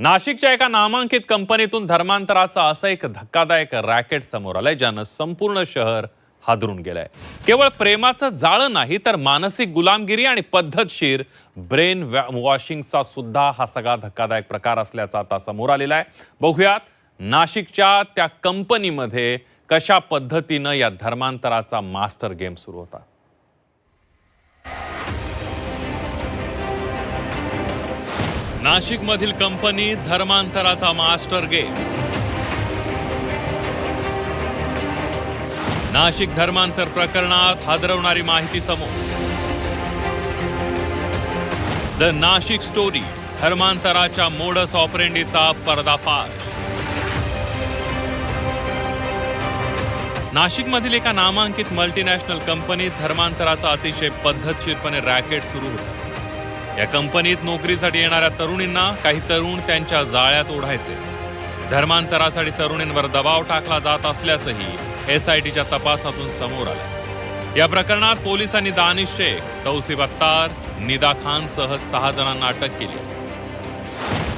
नाशिकच्या एका नामांकित कंपनीतून धर्मांतराचा असा एक धक्कादायक रॅकेट समोर आलाय ज्यानं संपूर्ण शहर हादरून गेलंय। केवळ प्रेमाचं जाळं नाही तर मानसिक गुलामगिरी आणि पद्धतशीर ब्रेन वॉशिंगचा सुद्धा हा सगळा धक्कादायक प्रकार असल्याचा आता समोर आलेला आहे। बघूयात नाशिकच्या त्या कंपनीमध्ये कशा पद्धतीनं या धर्मांतराचा मास्टर गेम सुरू होता। नाशिक मधील कंपनी धर्मांतराचा मास्टर गेम। नाशिक धर्मांतर प्रकरणात हादरवणारी माहिती समोर। द नाशिक स्टोरी, धर्मांतराच्या मोडस ऑपरेंडीचा पर्दाफाश। नाशिक मधील एका नामांकित मल्टीनॅशनल कंपनीत धर्मांतराचा अतिशय पद्धतशीरपणे रॅकेट सुरू होता। या कंपनीत नोकरीसाठी येणाऱ्या तरुणींना काही तरुण त्यांच्या जाळ्यात ओढायचे। धर्मांतरासाठी तरुणींवर दबाव टाकला जात असल्याचंही SITच्या तपासातून समोर आलं। या प्रकरणात पोलिसांनी दानिश शेख, तौसिफ अत्तार, निदा खान सह 6 जणांना अटक केली।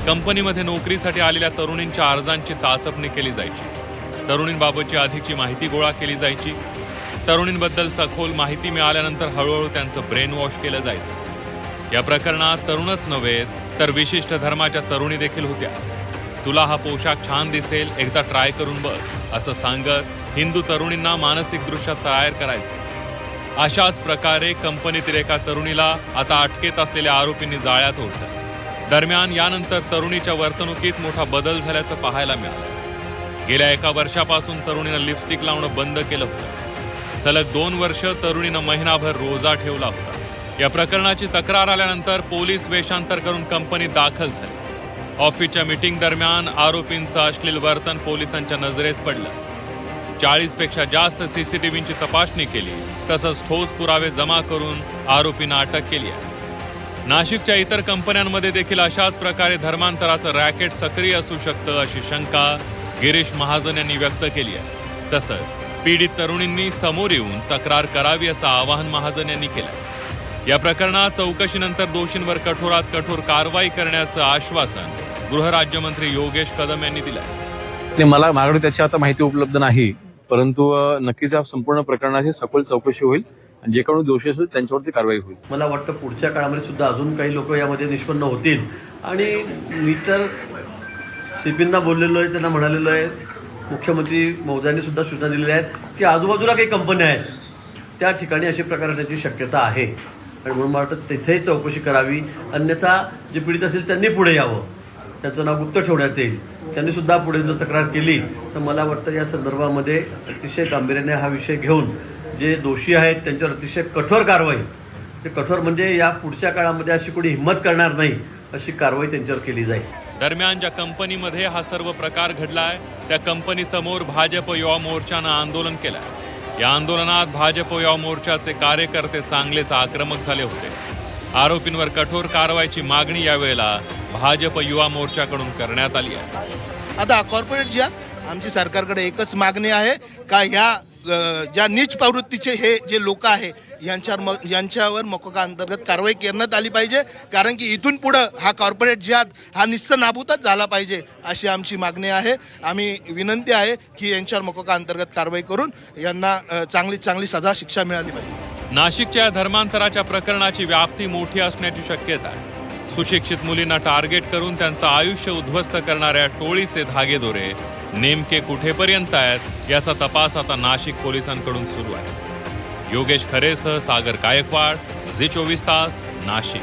कंपनीमध्ये नोकरीसाठी आलेल्या तरुणींच्या अर्जांची चाचपणी केली जायची। तरुणींबाबतची अधिकची माहिती गोळा केली जायची। तरुणींबद्दल सखोल माहिती मिळाल्यानंतर हळूहळू त्यांचं ब्रेन वॉश केलं जायचं। या प्रकरणात तरुणच नव्हे तर विशिष्ट धर्माच्या तरुणी देखील होत्या। तुला हा पोशाख छान दिसेल, एकदा ट्राय करून बघ असं सांगत हिंदू तरुणींना मानसिकदृष्ट्या तयार करायचे। अशाच प्रकारे कंपनीतील एका तरुणीला आता अटकेत असलेल्या आरोपींनी जाळ्यात ओढलं। दरम्यान यानंतर तरुणीच्या वर्तणुकीत मोठा बदल झाल्याचं पाहायला मिळालं। गेल्या 1 वर्षापासून तरुणीनं लिपस्टिक लावणं बंद केलं होतं। सलग 2 वर्ष तरुणीनं महिनाभर रोजा ठेवला होता। या प्रकरणाची तक्रार आल्यानंतर पोलीस वेषांतर करून कंपनीत दाखल झाले। ऑफिसच्या मीटिंग दरम्यान आरोपींचं अश्लील वर्तन पोलिसांच्या नजरेस पडलं। 40 पेक्षा जास्त CCTVची तपासणी केली, तसंच ठोस पुरावे जमा करून आरोपींना अटक केली आहे। नाशिकच्या इतर कंपन्यांमध्ये देखील अशाच प्रकारे धर्मांतराचं रॅकेट सक्रिय असू शकतं अशी शंका गिरीश महाजन यांनी व्यक्त केली आहे। तसंच पीडित तरुणींनी समोर येऊन तक्रार करावी असं आवाहन महाजन यांनी केलं। या प्रकरणात चौकशीनंतर दोषींवर कठोरात कठोर कारवाई करण्याचं आश्वासन गृहराज्यमंत्री योगेश कदम यांनी दिलंय। माझ्याकडे त्याची आता माहिती उपलब्ध नाही, परंतु नक्कीच या संपूर्ण प्रकरणाची सखोल चौकशी होईल आणि जे कोणी दोषी असतील त्यांच्यावरती कारवाई होईल। मला वाटतं पुढच्या काळामध्ये सुद्धा अजून काही लोक यामध्ये निष्पन्न होतील आणि मी तर CPंना बोललेलो आहे, त्यांना म्हणालेलो आहे, मुख्यमंत्री महोदयांनी सुद्धा सूचना दिलेल्या आहेत की आजूबाजूला काही कंपन्या आहेत त्या ठिकाणी अशा प्रकारची शक्यता आहे आणि म्हणून मला वाटतं तिथेही चौकशी करावी। अन्यथा जे पीडित असेल त्यांनी पुढे यावं, त्यांचं नाव गुप्त ठेवण्यात येईल। त्यांनी सुद्धा पुढे जर तक्रार केली तर मला वाटतं या संदर्भामध्ये अतिशय गांभीर्याने हा विषय घेऊन जे दोषी आहेत त्यांच्यावर अतिशय कठोर कारवाई, ते कठोर म्हणजे या पुढच्या काळामध्ये अशी कोणी हिंमत करणार नाही अशी कारवाई त्यांच्यावर केली जाईल। दरम्यान ज्या कंपनीमध्ये हा सर्व प्रकार घडलाय त्या कंपनीसमोर भाजप युवा मोर्चानं आंदोलन केलंय। या आंदोलनात भाजप युवा मोर्चाचे कार्यकर्ते चांगलेच आक्रमक झाले होते। आरोपींवर कठोर कारवाईची मागणी यावेळेला भाजप युवा मोर्चाकडून करण्यात आली आहे। आता कॉर्पोरेट ज्यात आमची सरकारकडे एकच मागणी आहे का ह्या ज्या नीच प्रवृत्तीचे हे जे लोक आहे यांच्यावर मकोका अंतर्गत कारवाई करण्यात आली पाहिजे, कारण की इथून पुढं हा कॉर्पोरेट जिहाद हा निस्तनाबूतच झाला पाहिजे अशी आमची मागणी आहे। आम्ही विनंती आहे की यांच्यावर मकोका अंतर्गत कारवाई करून यांना चांगली सजा शिक्षा मिळाली पाहिजे। नाशिकच्या धर्मांतराच्या प्रकरणाची व्याप्ती मोठी असण्याची शक्यता आहे। सुशिक्षित मुलींना टार्गेट करून त्यांचं आयुष्य उद्ध्वस्त करणाऱ्या टोळीचे धागेदोरे नेमके कुठेपर्यंत आहेत याचा तपास आता नाशिक पोलिसांकडून सुरू आहे। योगेश खरेसह सागर गायकवाड, झी 24 तास, नाशिक।